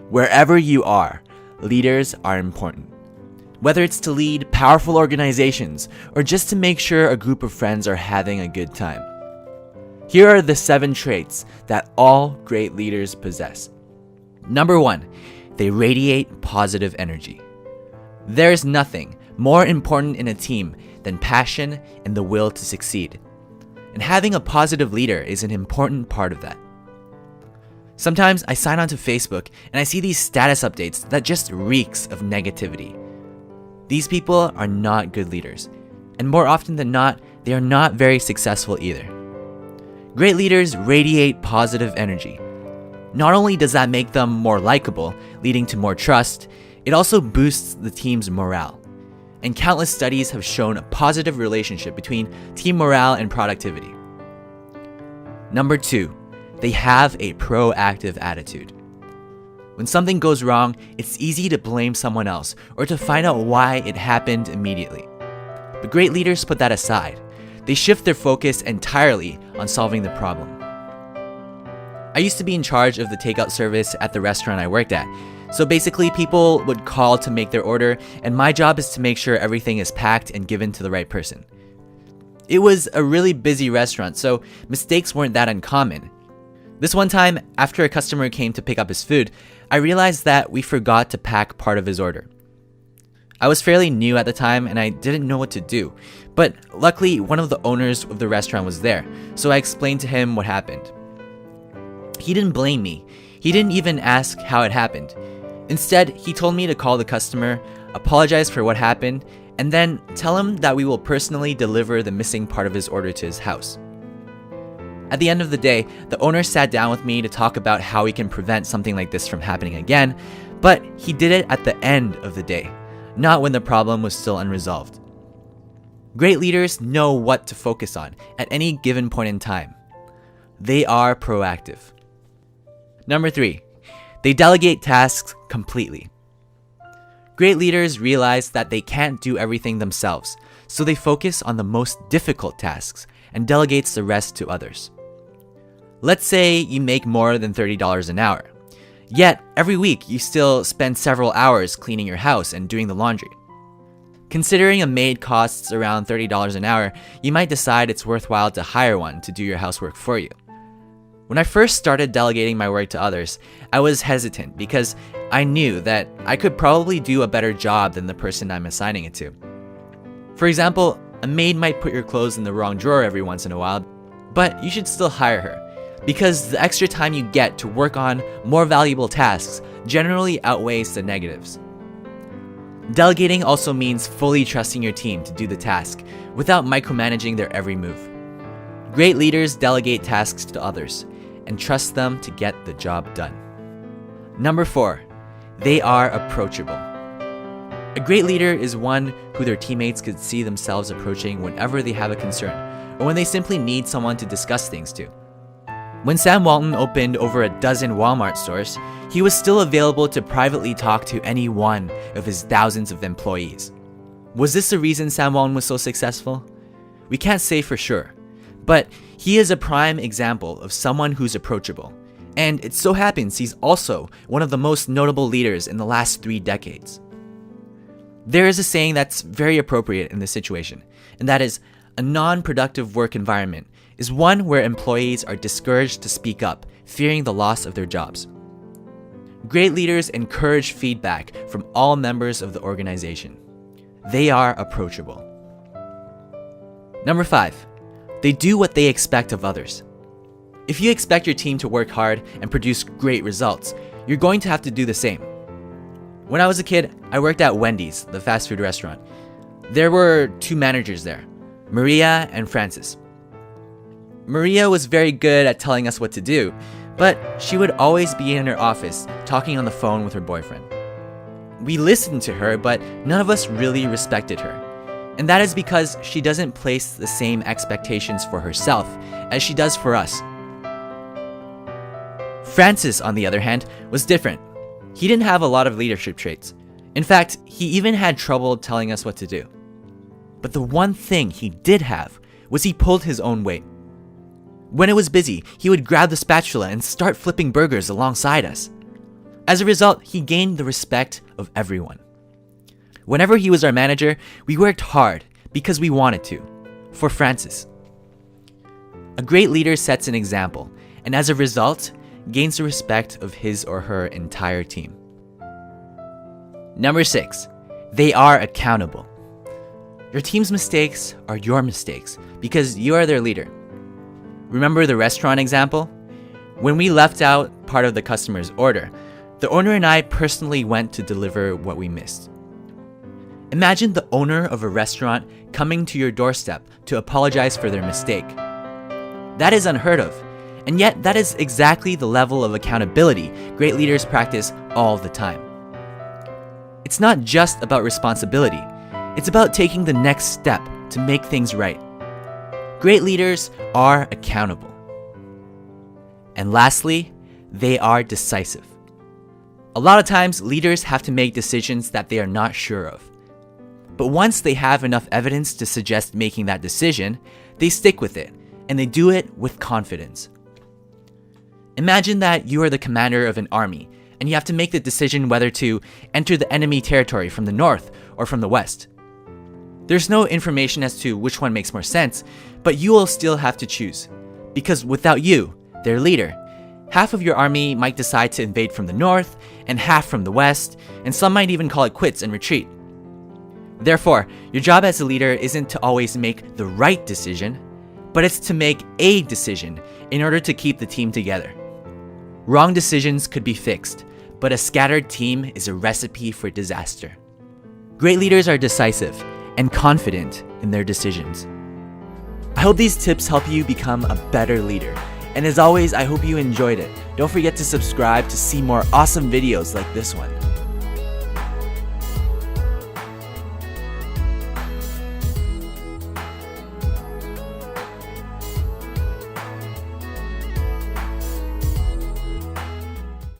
Wherever you are, leaders are important. Whether it's to lead powerful organizations or just to make sure a group of friends are having a good time. Here are the 7 traits that all great leaders possess. Number 1, they radiate positive energy. There's nothing more important in a team than passion and the will to succeed. And having a positive leader is an important part of that. Sometimes I sign onto Facebook and I see these status updates that just reeks of negativity. These people are not good leaders, and more often than not, they are not very successful either. Great leaders radiate positive energy. Not only does that make them more likable, leading to more trust, it also boosts the team's morale. And countless studies have shown a positive relationship between team morale and productivity. Number 2, they have a proactive attitude. When something goes wrong, it's easy to blame someone else or to find out why it happened immediately. But great leaders put that aside. They shift their focus entirely on solving the problem. I used to be in charge of the takeout service at the restaurant I worked at. So basically, people would call to make their order, and my job is to make sure everything is packed and given to the right person. It was a really busy restaurant, so mistakes weren't that uncommon. This one time, after a customer came to pick up his food, I realized that we forgot to pack part of his order. I was fairly new at the time and I didn't know what to do, but luckily one of the owners of the restaurant was there, so I explained to him what happened. He didn't blame me. He didn't even ask how it happened. Instead, he told me to call the customer, apologize for what happened, and then tell him that we will personally deliver the missing part of his order to his house. At the end of the day, the owner sat down with me to talk about how we can prevent something like this from happening again, but he did it at the end of the day, not when the problem was still unresolved. Great leaders know what to focus on at any given point in time. They are proactive. Number 3, they delegate tasks completely. Great leaders realize that they can't do everything themselves, so they focus on the most difficult tasks and delegates the rest to others. Let's say you make more than $30 an hour, yet every week you still spend several hours cleaning your house and doing the laundry. Considering a maid costs around $30 an hour, you might decide it's worthwhile to hire one to do your housework for you. When I first started delegating my work to others, I was hesitant because I knew that I could probably do a better job than the person I'm assigning it to. For example, a maid might put your clothes in the wrong drawer every once in a while, but you should still hire her, because the extra time you get to work on more valuable tasks generally outweighs the negatives. Delegating also means fully trusting your team to do the task without micromanaging their every move. Great leaders delegate tasks to others and trust them to get the job done. Number 4, they are approachable. A great leader is one who their teammates could see themselves approaching whenever they have a concern or when they simply need someone to discuss things to. When Sam Walton opened over a dozen Walmart stores, he was still available to privately talk to any one of his thousands of employees. Was this the reason Sam Walton was so successful? We can't say for sure, but he is a prime example of someone who's approachable. And it so happens he's also one of the most notable leaders in the last 3 decades. There is a saying that's very appropriate in this situation, and that is, a non-productive work environment is one where employees are discouraged to speak up, fearing the loss of their jobs. Great leaders encourage feedback from all members of the organization. They are approachable. Number 5, they do what they expect of others. If you expect your team to work hard and produce great results, you're going to have to do the same. When I was a kid, I worked at Wendy's, the fast food restaurant. There were 2 managers there, Maria and Francis. Maria was very good at telling us what to do, but she would always be in her office talking on the phone with her boyfriend. We listened to her, but none of us really respected her. And that is because she doesn't place the same expectations for herself as she does for us. Francis, on the other hand, was different. He didn't have a lot of leadership traits. In fact, he even had trouble telling us what to do. But the one thing he did have was he pulled his own weight. When it was busy, he would grab the spatula and start flipping burgers alongside us. As a result, he gained the respect of everyone. Whenever he was our manager, we worked hard because we wanted to, for Francis. A great leader sets an example, and as a result, gains the respect of his or her entire team. Number 6, they are accountable. Your team's mistakes are your mistakes because you are their leader. Remember the restaurant example? When we left out part of the customer's order, the owner and I personally went to deliver what we missed. Imagine the owner of a restaurant coming to your doorstep to apologize for their mistake. That is unheard of, and yet that is exactly the level of accountability great leaders practice all the time. It's not just about responsibility, it's about taking the next step to make things right. Great leaders are accountable. And lastly, they are decisive. A lot of times, leaders have to make decisions that they are not sure of. But once they have enough evidence to suggest making that decision, they stick with it, and they do it with confidence. Imagine that you are the commander of an army, and you have to make the decision whether to enter the enemy territory from the north or from the west. There's no information as to which one makes more sense, but you will still have to choose. Because without you, their leader, half of your army might decide to invade from the north, and half from the west, and some might even call it quits and retreat. Therefore, your job as a leader isn't to always make the right decision, but it's to make a decision in order to keep the team together. Wrong decisions could be fixed, but a scattered team is a recipe for disaster. Great leaders are decisive and confident in their decisions. I hope these tips help you become a better leader. And as always, I hope you enjoyed it. Don't forget to subscribe to see more awesome videos like this one.